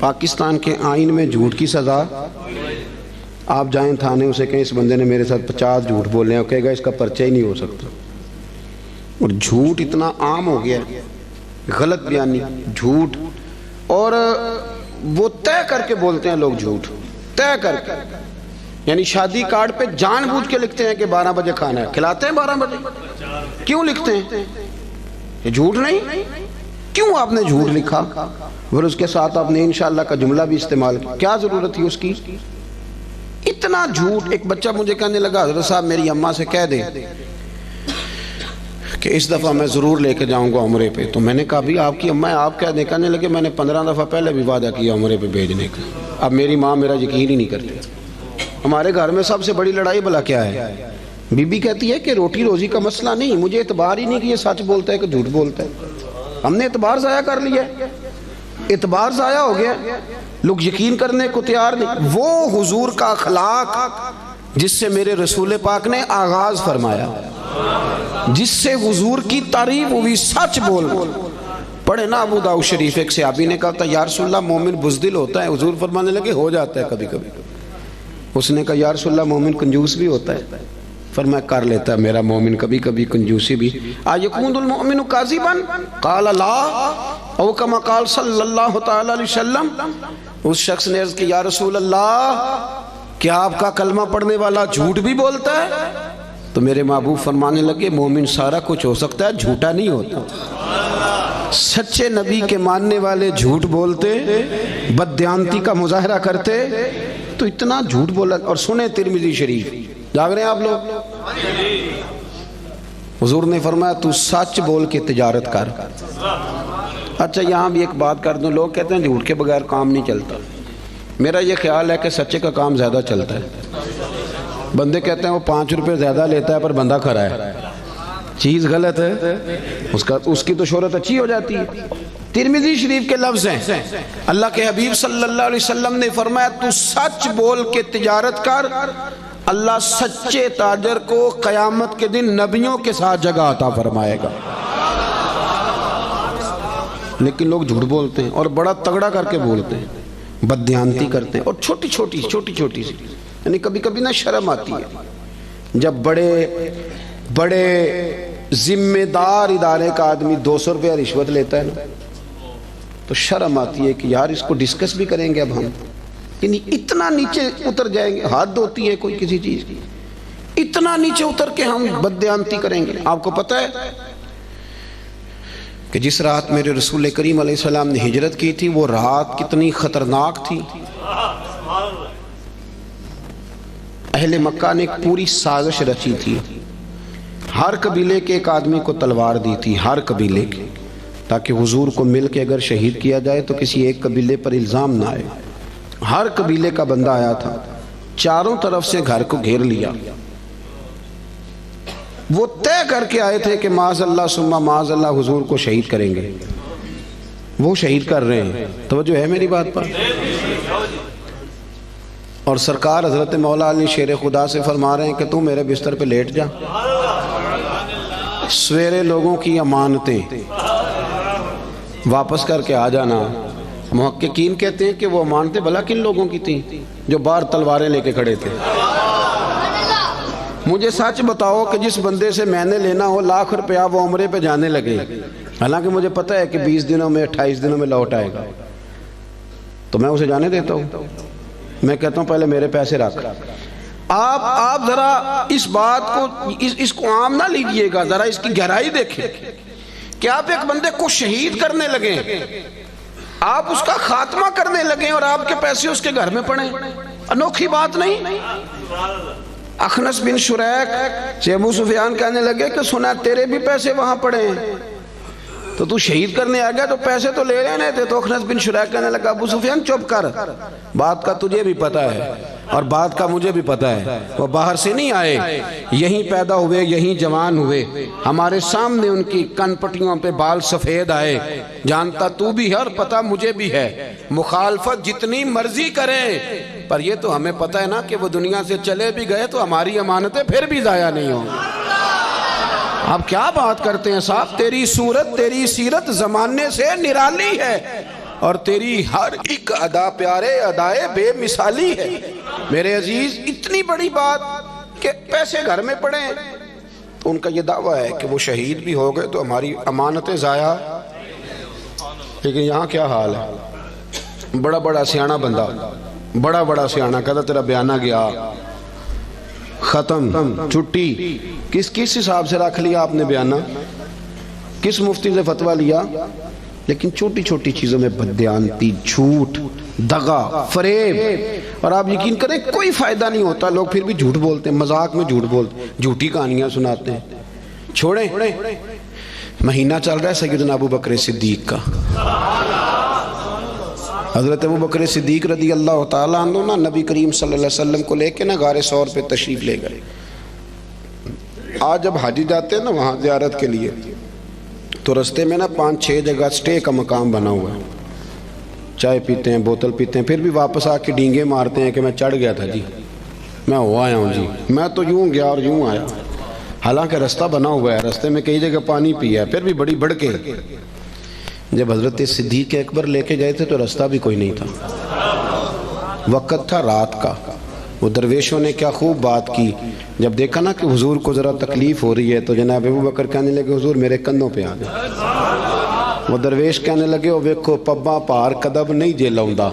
پاکستان کے آئین میں جھوٹ کی سزا، آپ جائیں تھانے اسے کہیں اس بندے نے میرے ساتھ 50 جھوٹ بولے ہیں، کہے گا اس کا پرچہ ہی نہیں ہو سکتا۔ اور جھوٹ اتنا عام ہو گیا، غلط بیانی، جھوٹ، اور وہ طے کر کے بولتے ہیں لوگ جھوٹ، طے کر کے، یعنی شادی کارڈ پہ جان بوجھ کے لکھتے ہیں کہ 12 بجے کھانا ہے، کھلاتے ہیں 12 بجے۔ کیوں لکھتے ہیں؟ یہ جھوٹ نہیں؟ کیوں آپ نے جھوٹ لکھا؟ پھر اس کے ساتھ آپ نے انشاءاللہ کا جملہ بھی استعمال کیا، کیا ضرورت تھی اس کی؟ اتنا جھوٹ۔ ایک بچہ مجھے کہنے لگا حضرت صاحب میری اماں سے کہہ دیں کہ اس دفعہ میں ضرور لے کے جاؤں گا عمرے پہ۔ تو میں نے کہا بھی آپ کی اماں ہے، آپ کہہ دیں۔ کہنے لگے میں نے 15 دفعہ پہلے بھی وعدہ کیا عمرے پہ بھیجنے کا، اب میری ماں میرا یقین ہی نہیں کرتی۔ ہمارے گھر میں سب سے بڑی لڑائی بھلا کیا ہے؟ بی بی کہتی ہے کہ روٹی روزی کا مسئلہ نہیں، مجھے اعتبار ہی نہیں کہ یہ سچ بولتا ہے کہ جھوٹ بولتا ہے۔ ہم نے اعتبار ضائع کر لیا، اعتبار ضائع ہو گیا، لوگ یقین کرنے کو تیار نہیں۔ وہ حضور کا اخلاق جس سے میرے رسول پاک نے آغاز فرمایا، جس سے حضور کی تعریف ہوئی، سچ بول۔ پڑھے نا ابو داؤد شریف، ایک صحابی نے کہا تھا یا رسول اللہ مومن بزدل ہوتا ہے؟ حضور فرمانے لگے ہو جاتا ہے کبھی کبھی۔ اس نے کہا یا رسول اللہ مومن کنجوس بھی ہوتا ہے؟ فرمایا کر لیتا ہے میرا مومن کبھی کبھی کنجوسی بھی۔ آیکون المؤمن کاذبا قال لا، او کما قال صلی اللہ تعالی علیہ وسلم۔ اس شخص نے عرض کی یا رسول اللہ کیا آپ کا کلمہ پڑھنے والا جھوٹ بھی بولتا ہے؟ تو میرے محبوب فرمانے لگے مومن سارا کچھ ہو سکتا ہے، جھوٹا نہیں ہوتا۔ سچے نبی کے ماننے والے جھوٹ بولتے، بددیانتی کا مظاہرہ کرتے، تو اتنا جھوٹ بولا۔ اور سنیں ترمذی شریف، جاگ رہے ہیں آپ لوگ؟ حضور نے فرمایا تو سچ بول کے تجارت کر۔ اچھا یہاں بھی ایک بات کر دوں، لوگ کہتے ہیں جھوٹ کے بغیر کام نہیں چلتا۔ میرا یہ خیال ہے کہ سچے کا کام زیادہ چلتا ہے۔ بندے کہتے ہیں وہ 5 روپے زیادہ لیتا ہے پر بندہ کھرا ہے، چیز غلط ہے، اس کی تو شہرت اچھی ہو جاتی ہے۔ ترمذی شریف کے لفظ ہیں، اللہ کے حبیب صلی اللہ علیہ وسلم نے فرمایا تو سچ بول کے تجارت کر، اللہ سچے تاجر کو قیامت کے دن نبیوں کے ساتھ جگہ عطا فرمائے گا۔ لیکن لوگ جھوٹ بولتے ہیں اور بڑا تگڑا کر کے بولتے ہیں، بددیانتی کرتے ہیں، اور چھوٹی چھوٹی سی، یعنی کبھی کبھی نا شرم آتی ہے جب بڑے ذمہ دار ادارے کا آدمی 200 روپیہ رشوت لیتا ہے نا، تو شرم آتی ہے کہ یار اس کو ڈسکس بھی کریں گے اب ہم، یعنی اتنا نیچے اتر جائیں گے، حد ہوتی ہے کوئی کسی چیز کی، اتنا نیچے اتر کے ہم بددیانتی کریں گے۔ آپ کو پتہ ہے کہ جس رات میرے رسول کریم علیہ السلام نے ہجرت کی تھی وہ رات کتنی خطرناک تھی۔ اہل مکہ نے ایک پوری سازش رچی تھی، ہر قبیلے کے ایک آدمی کو تلوار دی تھی، ہر قبیلے کے، تاکہ حضور کو مل کے اگر شہید کیا جائے تو کسی ایک قبیلے پر الزام نہ آئے۔ ہر قبیلے کا بندہ آیا تھا، چاروں طرف سے گھر کو گھیر لیا۔ وہ طے کر کے آئے تھے کہ معاذ اللہ ثم معاذ اللہ حضور کو شہید کریں گے، وہ شہید کر رہے ہیں۔ توجہ ہے میری بات پر؟ اور سرکار حضرت مولا علی شیر خدا سے فرما رہے ہیں کہ تو میرے بستر پہ لیٹ جا، سویرے لوگوں کی امانتیں واپس کر کے آ جانا۔ محققین کہتے ہیں کہ وہ امانتیں بھلا کن لوگوں کی تھیں؟ جو باہر تلواریں لے کے کھڑے تھے۔ مجھے سچ بتاؤ کہ جس بندے سے میں نے لینا ہو لاکھ روپیہ وہ عمرے پہ جانے لگے، حالانکہ مجھے پتہ ہے کہ 20 دنوں میں 28 دنوں میں لوٹ آئے گا، تو میں اسے جانے دیتا ہوں؟ میں کہتا ہوں پہلے میرے پیسے رکھ۔ آپ ذرا اس بات کو اس کو عام نہ لیجئے گا، ذرا اس کی گہرائی دیکھیں کہ آپ ایک بندے کو شہید کرنے لگیں، آپ اس کا خاتمہ کرنے لگیں اور آپ کے پیسے اس کے گھر میں پڑیں۔ انوکھی بات نہیں؟ اخنس بن شریک سے ابو سفیان کہنے لگے کہ سنا تیرے بھی پیسے وہاں پڑے ہیں، تو شہید کرنے آ گیا تو پیسے تو لے لینے تھے۔ تو اخنس بن شریک کہنے لگا ابو سفیان چپ کر، بات کا تجھے بھی پتہ ہے اور بات کا مجھے بھی پتہ ہے، وہ باہر سے نہیں آئے، یہیں پیدا ہوئے، یہیں جوان ہوئے، ہمارے سامنے ان کی کن پٹیوں پہ بال سفید آئے، جانتا تو بھی ہے اور پتہ مجھے بھی ہے، مخالفت جتنی مرضی کریں پر یہ تو ہمیں پتہ ہے نا کہ وہ دنیا سے چلے بھی گئے تو ہماری امانتیں پھر بھی ضائع نہیں ہوں۔ آپ کیا بات کرتے ہیں صاحب؟ تیری صورت تیری سیرت زمانے سے نرالی ہے اور تیری ہر ایک ادا پیارے ادائے بے مثالی ہے۔ میرے عزیز اتنی بڑی بات کہ پیسے گھر میں پڑے ہیں، تو ان کا یہ دعویٰ ہے کہ وہ شہید بھی ہو گئے تو ہماری امانتیں ضائع۔ لیکن یہاں کیا حال ہے؟ بڑا بڑا سیاںہ بندہ، بڑا سیاںہ کہتا تیرا بیانہ گیا، ختم، چھٹی۔ کس حساب سے رکھ لیا آپ نے بیانہ؟ کس مفتی سے فتویٰ لیا؟ لیکن چھوٹی چھوٹی چیزوں میں بددیانتی، جھوٹ، دغا، فریب، اور آپ یقین کریں کوئی فائدہ نہیں ہوتا، لوگ پھر بھی جھوٹ بولتے ہیں، مذاق میں جھوٹ بولتے ہیں، جھوٹی کہانیاں سناتے ہیں۔ چھوڑیں، مہینہ چل رہا ہے سیدنا ابو بکر صدیق کا۔ حضرت ابو بکر صدیق رضی اللہ تعالیٰ عنہ نا نبی کریم صلی اللہ علیہ وسلم کو لے کے نا غار ثور پہ تشریف لے گئے۔ آج جب حاجی جاتے ہیں نا وہاں زیارت کے لیے تو رستے میں نا 5-6 جگہ سٹے کا مقام بنا ہوا ہے، چائے پیتے ہیں، بوتل پیتے ہیں، پھر بھی واپس آ کے ڈینگے مارتے ہیں کہ میں چڑھ گیا تھا جی، میں ہو آیا ہوں جی، میں تو یوں گیا اور یوں آیا، حالانکہ رستہ بنا ہوا ہے، رستے میں کئی جگہ پانی پیا ہے، پھر بھی بڑی بڑھ کے۔ جب حضرت صدیق اکبر لے کے گئے تھے تو رستہ بھی کوئی نہیں تھا، وقت تھا رات کا۔ وہ درویشوں نے کیا خوب بات کی، جب دیکھا نا کہ حضور کو ذرا تکلیف ہو رہی ہے تو جناب ابو بکر کہنے لگے حضور میرے کندھوں پہ آ گئے۔ وہ درویش کہنے لگے او ویکھو پبا پار کدب نہیں جے لاؤندا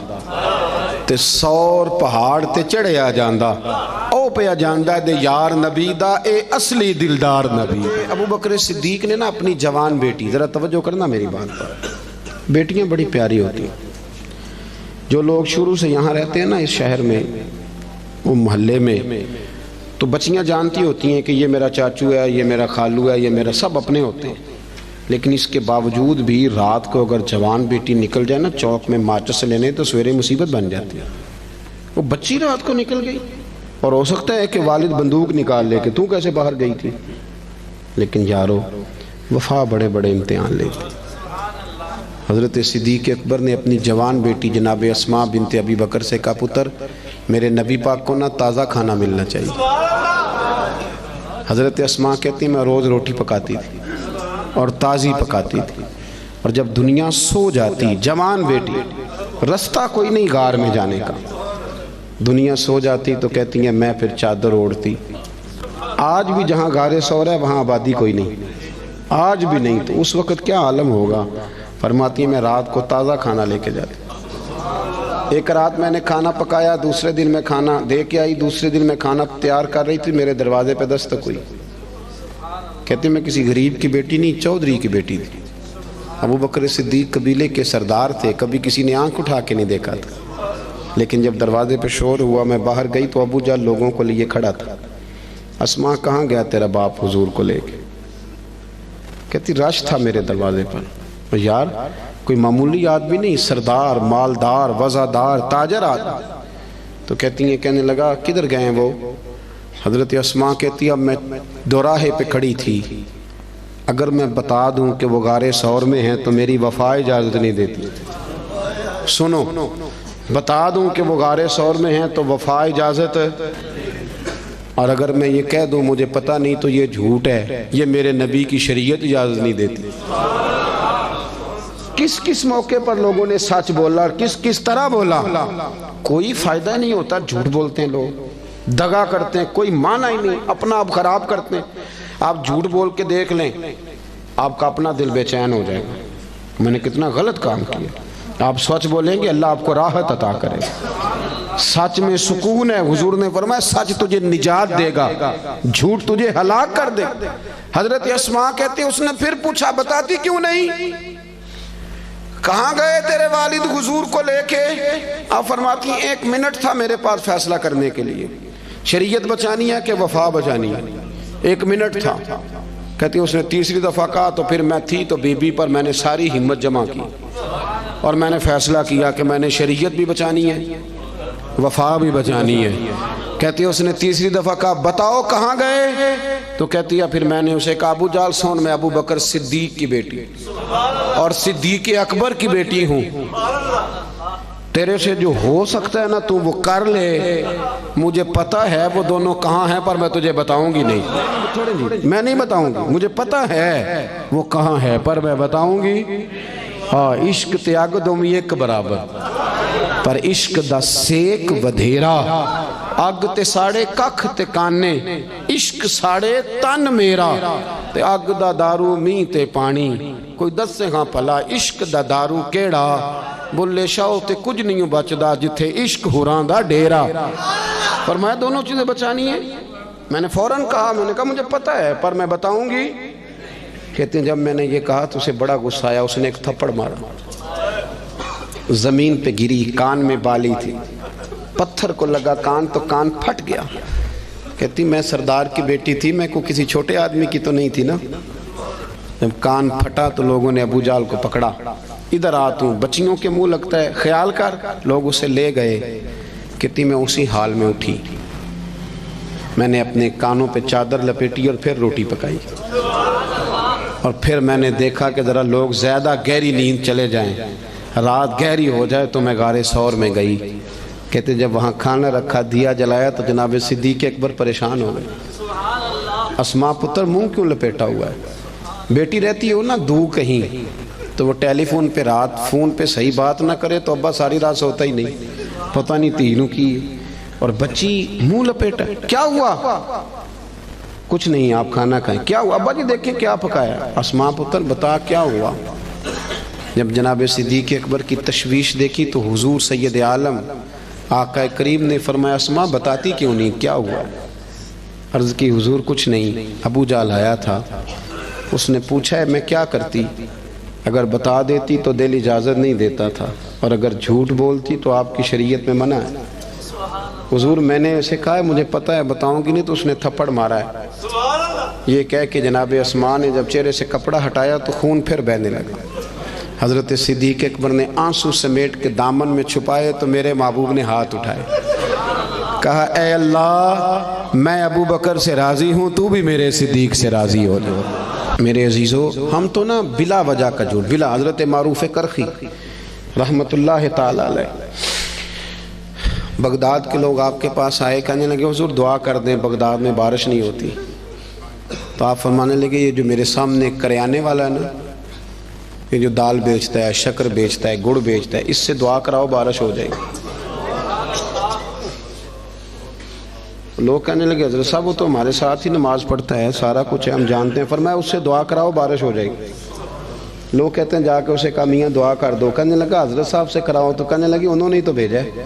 تے 100 پہاڑ تے چڑھیا جاندا، او پیا جاندا دے یار نبی دا اے اصلی دلدار نبی۔ ابو بکر صدیق نے نا اپنی جوان بیٹی، ذرا توجہ کرنا میری بات پر، بیٹیاں بڑی پیاری ہوتی ہیں۔ جو لوگ شروع سے یہاں رہتے ہیں نا اس شہر میں، وہ محلے میں، تو بچیاں جانتی ہوتی ہیں کہ یہ میرا چاچو ہے، یہ میرا خالو ہے، یہ میرا، سب اپنے ہوتے ہیں، لیکن اس کے باوجود بھی رات کو اگر جوان بیٹی نکل جائے نا چوک میں ماچس لینے تو سویرے مصیبت بن جاتی ہے۔ وہ بچی رات کو نکل گئی اور ہو سکتا ہے کہ والد بندوق نکال لے کہ تو کیسے باہر گئی تھی، لیکن یارو وفا بڑے بڑے امتحان لے گی۔ حضرت صدیق اکبر نے اپنی جوان بیٹی جناب اسماء بنت ابی بکر سے کہا پتر میرے نبی پاک کو نا تازہ کھانا ملنا چاہیے۔ حضرت اسماء کہتی میں روز روٹی پکاتی تھی اور تازی پکاتی تھی، اور جب دنیا سو جاتی، جوان بیٹی، رستہ کوئی نہیں غار میں جانے کا، دنیا سو جاتی تو کہتی ہیں میں پھر چادر اوڑھتی۔ آج بھی جہاں غار ثور ہے وہاں آبادی کوئی نہیں، آج بھی نہیں، تو اس وقت کیا عالم ہوگا۔ فرماتی ہیں میں رات کو تازہ کھانا لے کے جاتی. ایک رات میں نے کھانا پکایا، دوسرے دن میں کھانا دے کے آئی، دوسرے دن میں کھانا تیار کر رہی تھی، میرے دروازے پہ دستک ہوئی. کہتے میں کسی غریب کی بیٹی نہیں، چودھری کی بیٹی تھی. ابو بکر صدیق قبیلے کے سردار تھے، کبھی کسی نے آنکھ اٹھا کے نہیں دیکھا تھا. لیکن جب دروازے پہ شور ہوا، میں باہر گئی تو ابو جال لوگوں کو لیے کھڑا تھا. اسماء کہاں گیا تیرا باپ حضور کو لے کے؟ کہتی رش تھا میرے دروازے پر. یار کوئی معمولی آدمی نہیں، سردار، مالدار، وزادار، تاجر آدمی. تو کہتی ہیں کہنے لگا کدھر گئے ہیں وہ؟ حضرت اسماء کہتی ہے اب میں دوراہے پہ کھڑی تھی، اگر میں بتا دوں کہ وہ غار ثور میں ہیں تو میری وفا اجازت نہیں دیتی. سنو، بتا دوں کہ وہ غار ثور میں ہیں تو وفا اجازت، اور اگر میں یہ کہہ دوں مجھے پتہ نہیں تو یہ جھوٹ ہے، یہ میرے نبی کی شریعت اجازت نہیں دیتی. کس کس موقع پر لوگوں نے سچ بولا اور کس کس طرح بولا. کوئی فائدہ نہیں ہوتا، جھوٹ بولتے ہیں لوگ، دغا کرتے ہیں، کوئی معنی ہی نہیں، اپنا آپ خراب کرتے ہیں. آپ جھوٹ بول کے دیکھ لیں، آپ کا اپنا دل بے چین ہو جائے گا میں نے کتنا غلط کام کیا. آپ سچ بولیں گے اللہ آپ کو راحت عطا کرے. سچ میں سکون ہے. حضور نے فرمایا سچ تجھے نجات دے گا، جھوٹ تجھے ہلاک کر دے. حضرت اسماء کہتے اس نے پھر پوچھا بتاتی کیوں نہیں؟ کہاں گئے تیرے والد حضور کو لے کے؟ آپ فرماتی ہیں 1 منٹ تھا میرے پاس فیصلہ کرنے کے لیے، شریعت بچانی ہے کہ وفا بچانی ہے. 1 منٹ تھا. کہتی اس نے تیسری دفعہ کہا تو پھر میں تھی تو بی بی پر میں نے ساری ہمت جمع کی اور میں نے فیصلہ کیا کہ میں نے شریعت بھی بچانی ہے، وفا بھی بچانی ہے. کہتی اس نے تیسری دفعہ کہا بتاؤ کہاں گئے؟ تو کہتی ہے پھر میں نے اسے کہا ابو جال سن، میں ابو بکر صدیق کی بیٹی اور صدیق اکبر کی بیٹی ہوں، تیرے سے جو ہو سکتا ہے نا تو وہ کر لے. مجھے پتہ ہے وہ دونوں کہاں ہیں پر میں تجھے بتاؤں گی نہیں، میں نہیں بتاؤں گی. مجھے پتہ ہے وہ کہاں ہے پر میں بتاؤں گی. ہاں عشق تے اگ دوویں ایک برابر، پر عشق دا سیک ودھیرا. اگ تے ساڑے ککھ تے کانے، عشق ساڑے تن میرا. تے اگ دا دارو می تے پانی، کوئی دسے ہاں پلا عشق دا دارو کیڑا. بلے شاہ تے کچھ نہیں بچدا جتھے عشق ہوراں دا ڈیرا. فرمایا دونوں چیزیں بچانی ہیں. میں نے فوراً کہا، میں نے کہا مجھے پتہ ہے پر میں بتاؤں گی. کہتے ہیں جب میں نے یہ کہا تو اسے بڑا غصہ آیا، اس نے ایک تھپڑ مارا، زمین پہ گری، کان میں بالی تھی، پتھر کو لگا کان تو کان پھٹ گیا. کہتی میں سردار کی بیٹی تھی، میں کو کسی چھوٹے آدمی کی تو نہیں تھی نا. جب کان پھٹا تو لوگوں نے ابو جال کو پکڑا، ادھر آ تو بچیوں کے منہ لگتا ہے، خیال کر. لوگ اسے لے گئے. کہتی میں اسی حال میں اٹھی، میں نے اپنے کانوں پہ چادر لپیٹی اور پھر روٹی پکائی، اور پھر میں نے دیکھا کہ ذرا لوگ زیادہ گہری نیند چلے جائیں، رات گہری ہو جائے تو میں غار ثور میں گئی. کہتے جب وہاں کھانا رکھا، دیا جلایا تو جناب صدیق اکبر پریشان ہو گئے. اسماء پتر منہ کیوں لپیٹا ہوا ہے؟ بیٹی رہتی ہو نا دو کہیں تو وہ ٹیلی فون پہ رات فون پہ صحیح بات نہ کرے تو ابا ساری رات سوتا ہی نہیں، پتہ نہیں تینوں کی. اور بچی منہ لپیٹا، کیا ہوا؟ کچھ نہیں آپ کھانا کھائیں. کیا ہوا ابا جی دیکھیں کیا پکایا؟ اسماء پتر بتا کیا ہوا؟ جب جناب صدیق اکبر کی تشویش دیکھی تو حضور سید عالم آقا کریم نے فرمایا اسماء بتاتی کیوں نہیں، کیا ہوا؟ عرض کی حضور کچھ نہیں، ابو جال آیا تھا، اس نے پوچھا ہے میں کیا کرتی؟ اگر بتا دیتی تو دل اجازت نہیں دیتا تھا، اور اگر جھوٹ بولتی تو آپ کی شریعت میں منع ہے. حضور میں نے اسے کہا ہے مجھے پتہ ہے بتاؤں گی نہیں، تو اس نے تھپڑ مارا ہے. یہ کہہ کے جناب اسماء نے جب چہرے سے کپڑا ہٹایا تو خون پھر بہنے لگا. حضرت صدیق اکبر نے آنسو سمیٹ کے دامن میں چھپائے تو میرے محبوب نے ہاتھ اٹھائے، کہا اے اللہ میں ابو بکر سے راضی ہوں، تو بھی میرے صدیق سے راضی ہو جاؤ. میرے عزیزو ہم تو نا بلا وجہ کا جھوٹ، بلا. حضرت معروف کرخی رحمت اللہ تعالی علیہ، بغداد کے لوگ آپ کے پاس آئے، کہنے لگے حضور دعا کر دیں بغداد میں بارش نہیں ہوتی. تو آپ فرمانے لگے یہ جو میرے سامنے کریانے والا ہے نا، یہ جو دال بیچتا ہے، شکر بیچتا ہے، گڑ بیچتا ہے، اس سے دعا کراؤ بارش ہو جائے گی. لوگ کہنے لگے حضرت صاحب وہ تو ہمارے ساتھ ہی نماز پڑھتا ہے، سارا کچھ ہے، ہم جانتے ہیں. فرمایا اس سے دعا کراؤ بارش ہو جائے گی. لوگ کہتے ہیں جا کے اسے کہا میاں دعا کر دو، کہنے لگا حضرت صاحب سے کراؤ، تو کہنے لگی انہوں نے ہی تو بھیجا ہے۔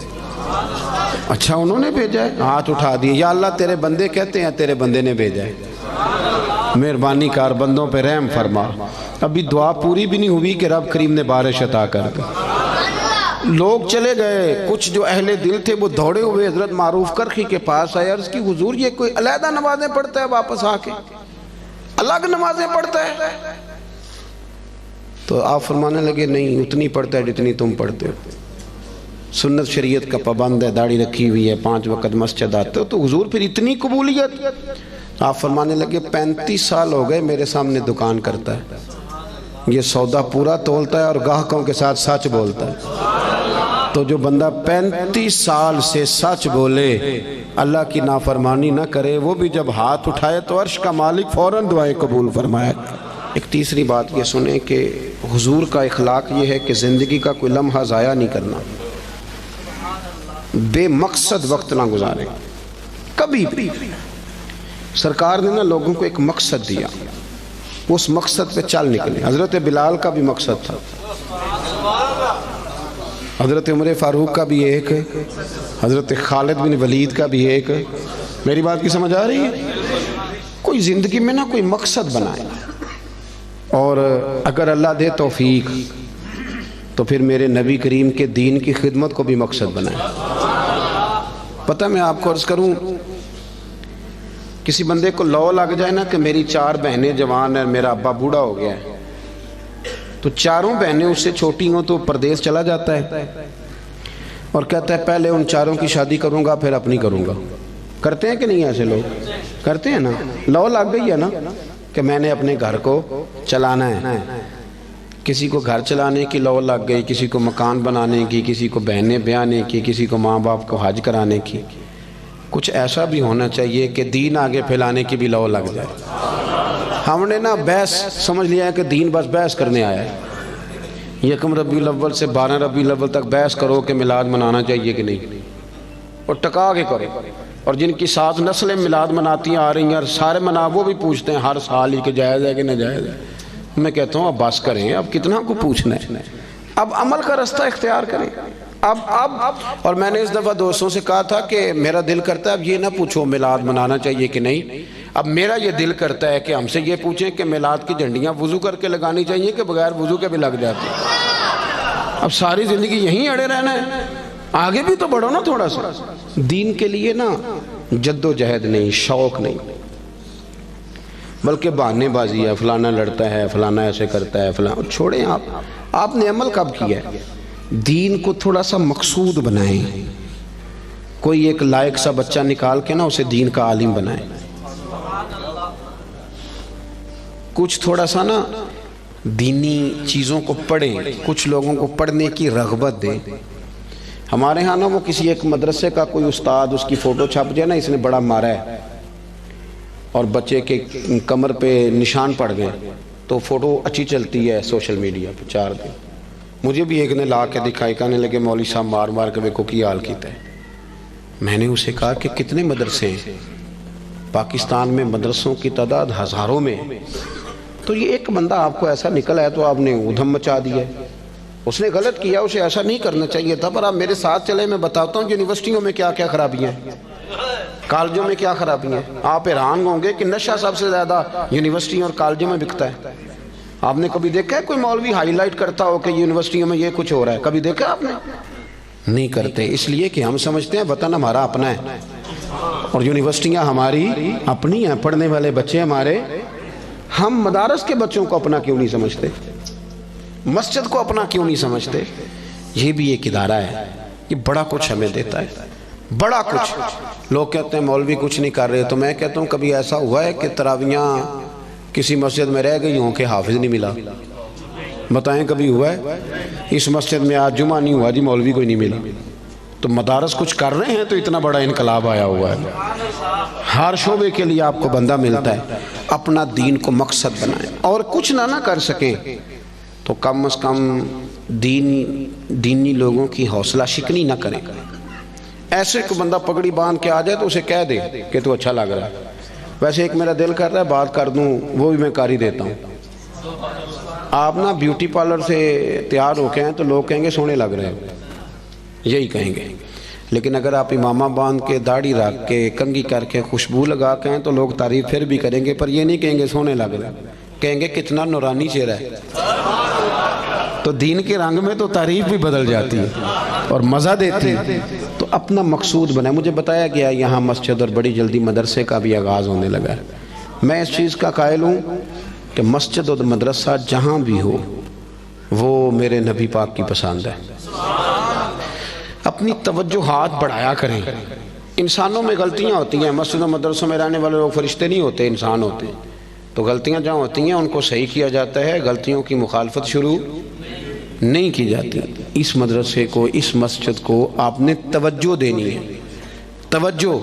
اچھا انہوں نے بھیجا ہے؟ ہاتھ اٹھا دیے، یا اللہ تیرے بندے کہتے ہیں تیرے بندے نے بھیجا ہے، مہربانی کار بندوں پہ رحم فرما۔ ابھی دعا پوری بھی نہیں ہوئی کہ رب کریم نے بارش عطا کر دی۔ لوگ چلے گئے، کچھ جو اہل دل تھے وہ دوڑے ہوئے حضرت معروف کرخی کے پاس آئے، عرض کی حضور یہ کوئی علیحدہ نمازیں پڑھتا ہے واپس آ کے، الگ نمازیں پڑھتا ہے؟ تو آپ فرمانے لگے نہیں اتنی پڑھتا ہے جتنی تم پڑھتے ہو، سنت شریعت کا پابند ہے، داڑھی رکھی ہوئی ہے، 5 وقت مسجد آتے ہو، تو حضور پھر اتنی قبولیت؟ آپ فرمانے لگے 35 سال ہو گئے میرے سامنے دکان کرتا ہے، یہ سودا پورا تولتا ہے اور گاہکوں کے ساتھ سچ بولتا ہے۔ تو جو بندہ 35 سال سے سچ بولے، اللہ کی نافرمانی نہ کرے، وہ بھی جب ہاتھ اٹھائے تو عرش کا مالک فوراً دعائیں قبول فرمائے۔ ایک تیسری بات یہ سنیں کہ حضور کا اخلاق یہ ہے کہ زندگی کا کوئی لمحہ ضائع نہیں کرنا، بے مقصد وقت نہ گزارے کبھی بھی۔ سرکار نے نا لوگوں کو ایک مقصد دیا، اس مقصد پہ چل نکلے۔ حضرت بلال کا بھی مقصد تھا، حضرت عمر فاروق کا بھی ایک، حضرت خالد بن ولید کا بھی ایک۔ میری بات کی سمجھ آ رہی ہے؟ کوئی زندگی میں نا کوئی مقصد بنائے، اور اگر اللہ دے توفیق تو پھر میرے نبی کریم کے دین کی خدمت کو بھی مقصد بنائے۔ پتہ میں آپ کو عرض کروں، کسی بندے کو لو لگ جائے نا کہ میری 4 بہنیں جوان ہیں، میرا ابا بوڑھا ہو گیا ہے، تو 4 بہنیں اس سے چھوٹی ہوں تو پردیس چلا جاتا ہے اور کہتا ہے پہلے ان 4 کی شادی کروں گا پھر اپنی کروں گا۔ کرتے ہیں کہ نہیں ایسے لوگ؟ کرتے ہیں نا۔ لو لگ گئی ہے نا کہ میں نے اپنے گھر کو چلانا ہے، کسی کو گھر چلانے کی لو لگ گئی، کسی کو مکان بنانے کی، کسی کو بہنیں بیانے کی، کسی کو ماں باپ کو حج کرانے کی۔ کچھ ایسا بھی ہونا چاہیے کہ دین آگے پھیلانے کی بھی لو لگ جائے۔ ہم نے نا بحث سمجھ لیا ہے کہ دین بس بحث کرنے آیا ہے، 1 ربیع الاول سے 12 ربیع الاول تک بحث کرو کہ میلاد منانا چاہیے کہ نہیں، اور ٹکا کے کرو۔ اور جن کی 7 نسلیں میلاد مناتی آ رہی ہیں اور سارے منا، وہ بھی پوچھتے ہیں ہر سال ہی کہ جائز ہے کہ ناجائز ہے۔ میں کہتا ہوں اب بس کریں، اب کتنا کو پوچھنا ہے، اب عمل کا رستہ اختیار کریں۔ اب اور میں نے اس دفعہ دوستوں سے کہا تھا کہ میرا دل کرتا ہے اب یہ نہ پوچھو میلاد منانا چاہیے کہ نہیں، اب میرا یہ دل کرتا ہے کہ ہم سے یہ پوچھیں کہ میلاد کی جھنڈیاں وضو کر کے لگانی چاہیے کہ بغیر وضو کے بھی لگ جاتی ہیں۔ اب ساری زندگی یہیں اڑے رہنا ہے؟ آگے بھی تو بڑھو نا تھوڑا سا۔ دین کے لیے نا جد و جہد نہیں، شوق نہیں، بلکہ بہانے بازی ہے، فلانا لڑتا ہے، فلانا ایسے کرتا ہے، فلانا۔ چھوڑیں آپ نے عمل کب کیا ہے؟ دین کو تھوڑا سا مقصود بنائیں، کوئی ایک لائق سا بچہ نکال کے نا اسے دین کا عالم بنائیں، کچھ تھوڑا سا نا دینی چیزوں کو پڑھیں، کچھ لوگوں کو پڑھنے کی رغبت دیں۔ ہمارے ہاں نا وہ کسی ایک مدرسے کا کوئی استاد، اس کی فوٹو چھپ جائے نا اس نے بڑا مارا ہے اور بچے کے کمر پہ نشان پڑ گئے تو فوٹو اچھی چلتی ہے سوشل میڈیا پہ 4 دن۔ مجھے بھی ایک نے لا کے دکھائی، کہنے لگے مولوی صاحب مار مار کے ویکھو کی حال کیتا ہے۔ میں نے اسے کہا کہ کتنے مدرسے ہیں پاکستان میں؟ مدرسوں کی تعداد ہزاروں میں، تو یہ ایک بندہ آپ کو ایسا نکلا ہے تو آپ نے ادھم مچا دیا ہے۔ اس نے غلط کیا، اسے ایسا نہیں کرنا چاہیے تھا، پر آپ میرے ساتھ چلے، میں بتاتا ہوں یونیورسٹیوں میں کیا کیا خرابیاں ہیں، کالجوں میں کیا خرابیاں ہیں۔ آپ حیران ہوں گے کہ نشہ سب سے زیادہ یونیورسٹیوں اور کالجوں میں بکتا ہے۔ آپ نے کبھی دیکھا ہے کوئی مولوی ہائی لائٹ کرتا ہو کہ یونیورسٹیوں میں یہ کچھ ہو رہا ہے؟ کبھی دیکھا آپ نے؟ نہیں کرتے، اس لیے کہ ہم سمجھتے ہیں وطن ہمارا اپنا ہے اور یونیورسٹیاں ہماری اپنی ہیں، پڑھنے والے بچے ہمارے۔ ہم مدارس کے بچوں کو اپنا کیوں نہیں سمجھتے؟ مسجد کو اپنا کیوں نہیں سمجھتے؟ یہ بھی ایک ادارہ ہے، یہ بڑا کچھ ہمیں دیتا ہے، بڑا کچھ۔ لوگ کہتے ہیں مولوی کچھ نہیں کر رہے، تو میں کہتا ہوں کبھی ایسا ہوا ہے کہ تراویحاں کسی مسجد میں رہ گئی ہوں کہ حافظ نہیں ملا؟ بتائیں کبھی ہوا ہے؟ اس مسجد میں آج جمعہ نہیں ہوا جی، مولوی کوئی نہیں ملا۔ تو مدارس کچھ کر رہے ہیں تو اتنا بڑا انقلاب آیا ہوا ہے۔ ہر شعبے کے لیے آپ کو بندہ ملتا ہے۔ اپنا دین کو مقصد بنائیں، اور کچھ نہ کر سکیں تو کم از کم دینی لوگوں کی حوصلہ شکنی نہ کریں۔ ایسے کوئی بندہ پگڑی باندھ کے آ جائے تو اسے کہہ دے کہ تو اچھا لگ رہا ہے، ویسے ایک میرا دل کر رہا ہے بات کر دوں، وہ بھی میں کر ہی دیتا ہوں۔ آپ نا بیوٹی پارلر سے تیار ہو کے ہیں تو لوگ کہیں گے سونے لگ رہے ہو، یہی کہیں گے. لیکن اگر آپ امامہ باندھ کے داڑھی رکھ کے کنگھی کر کے خوشبو لگا کے ہیں تو لوگ تعریف پھر بھی کریں گے، پر یہ نہیں کہیں گے سونے لگ رہے، کہیں گے کتنا نورانی چہرہ ہے. تو دین کے رنگ میں تو تعریف بھی بدل جاتی ہے اور مزہ دیتی ہے. تو اپنا مقصود بنائے. مجھے بتایا گیا یہاں مسجد اور بڑی جلدی مدرسے کا بھی آغاز ہونے لگا ہے. میں اس چیز کا قائل ہوں کہ مسجد اور مدرسہ جہاں بھی ہو وہ میرے نبی پاک کی پسند ہے. اپنی توجہات بڑھایا کریں. انسانوں میں غلطیاں ہوتی ہیں. مسجد و مدرسوں میں رہنے والے لوگ فرشتے نہیں ہوتے، انسان ہوتے ہیں. تو غلطیاں جہاں ہوتی ہیں ان کو صحیح کیا جاتا ہے، غلطیوں کی مخالفت شروع نہیں کی جاتی. اس مدرسے کو، اس مسجد کو آپ نے توجہ دینی ہے. توجہ.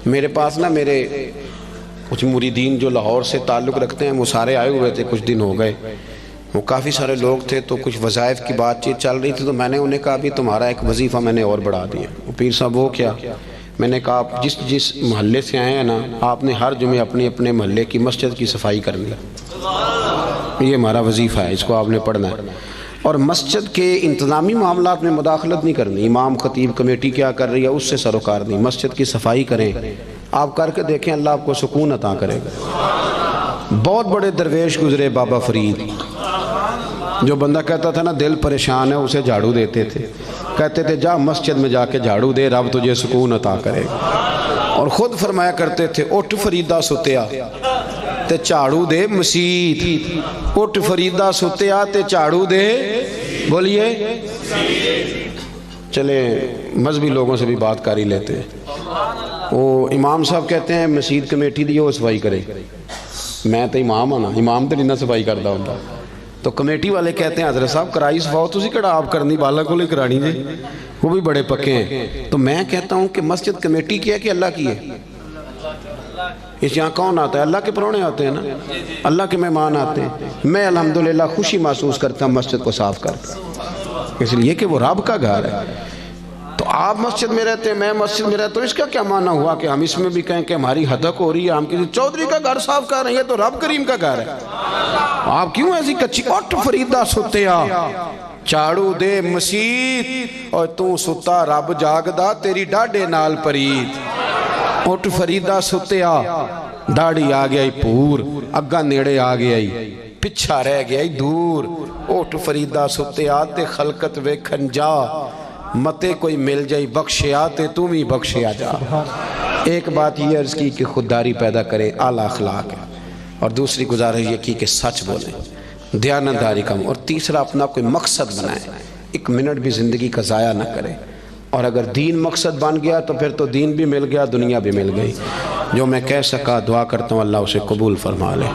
میرے پاس نا میرے کچھ مریدین جو لاہور سے تعلق رکھتے ہیں وہ سارے آئے ہوئے تھے، کچھ دن ہو گئے. وہ کافی سارے لوگ تھے تو کچھ وظائف کی بات چیت چل رہی تھی. تو میں نے انہیں کہا بھی تمہارا ایک وظیفہ میں نے اور بڑھا دیا. وہ پیر صاحب وہ کیا؟ میں نے کہا آپ جس محلے سے آئے ہیں نا، آپ نے ہر جمعے اپنے محلے کی مسجد کی صفائی کرنی. یہ ہمارا وظیفہ ہے، اس کو آپ نے پڑھنا ہے. اور مسجد کے انتظامی معاملات میں مداخلت نہیں کرنی. امام خطیب کمیٹی کیا کر رہی ہے اس سے سروکار نہیں. مسجد کی صفائی کریں. آپ کر کے دیکھیں اللہ آپ کو سکون عطا کرے گا. بہت بڑے درویش گزرے بابا فرید. جو بندہ کہتا تھا نا دل پریشان ہے اسے جھاڑو دیتے تھے. کہتے تھے جا مسجد میں جا کے جھاڑو دے، رب تجھے سکون عطا کرے گا. اور خود فرمایا کرتے تھے اٹھ فریدہ ستیا تے جھاڑو دے مسیت. اٹھ فریدہ ستیا تے جھاڑو دے. بولیے. چلے مذہبی لوگوں سے بھی بات کر ہی لیتے ہیں. وہ امام صاحب کہتے ہیں مسجد کمیٹی دی وہ صفائی کرے. میں تو امام ہوں نا، امام تو نہیں نہ صفائی کرتا ہوں. تو کمیٹی والے کہتے ہیں حضرت صاحب کرائی صفاؤ تسی کڑا آپ کرنی بالا کو لے کرانی جی، وہ بھی بڑے پکے ہیں. تو میں کہتا ہوں کہ مسجد کمیٹی کی ہے کہ اللہ کی ہے؟ اس یہاں کون آتا ہے؟ اللہ کے پرونے آتے ہیں نا، اللہ کے مہمان آتے ہیں. میں الحمدللہ خوشی محسوس کرتا ہوں مسجد کو صاف کرتا، اس لیے کہ وہ رب کا گھر ہے. تو آپ مسجد میں رہتے ہیں، میں مسجد میں رہتا ہوں. اس کا کیا معنی ہوا کہ ہم اس میں بھی کہیں کہ ہماری حدق ہو رہی ہے، ہم کسی چودھری کا گھر صاف کر رہے ہیں؟ یہ تو رب کریم کا گھر ہے. آپ کیوں ایسی کچی؟ اٹھ فریدہ ستیا جھاڑو دے مسیت، اور تو ستا رب جاگدا تیری ڈاڈے نال پرید. اٹھ فریدہ ستیا. داڑھی آ گیا پور، اگا نیڑے آ گیا پچھا رہ گیا دور. اٹھ فریدہ ستیا تے خلقت ویکھن جا، متے کوئی مل جائی بخشیا تے تم ہی بخشیا جا. ایک بات یہ عرض کی کہ خودداری پیدا کرے، اعلیٰ اخلاق ہے. اور دوسری گزارش یہ کی کہ سچ بولیں، دیانتداری کم. اور تیسرا اپنا کوئی مقصد بنائیں، ایک منٹ بھی زندگی کا ضائع نہ کریں. اور اگر دین مقصد بن گیا تو پھر تو دین بھی مل گیا، دنیا بھی مل گئی. جو میں کہہ سکا دعا کرتا ہوں اللہ اسے قبول فرما لے.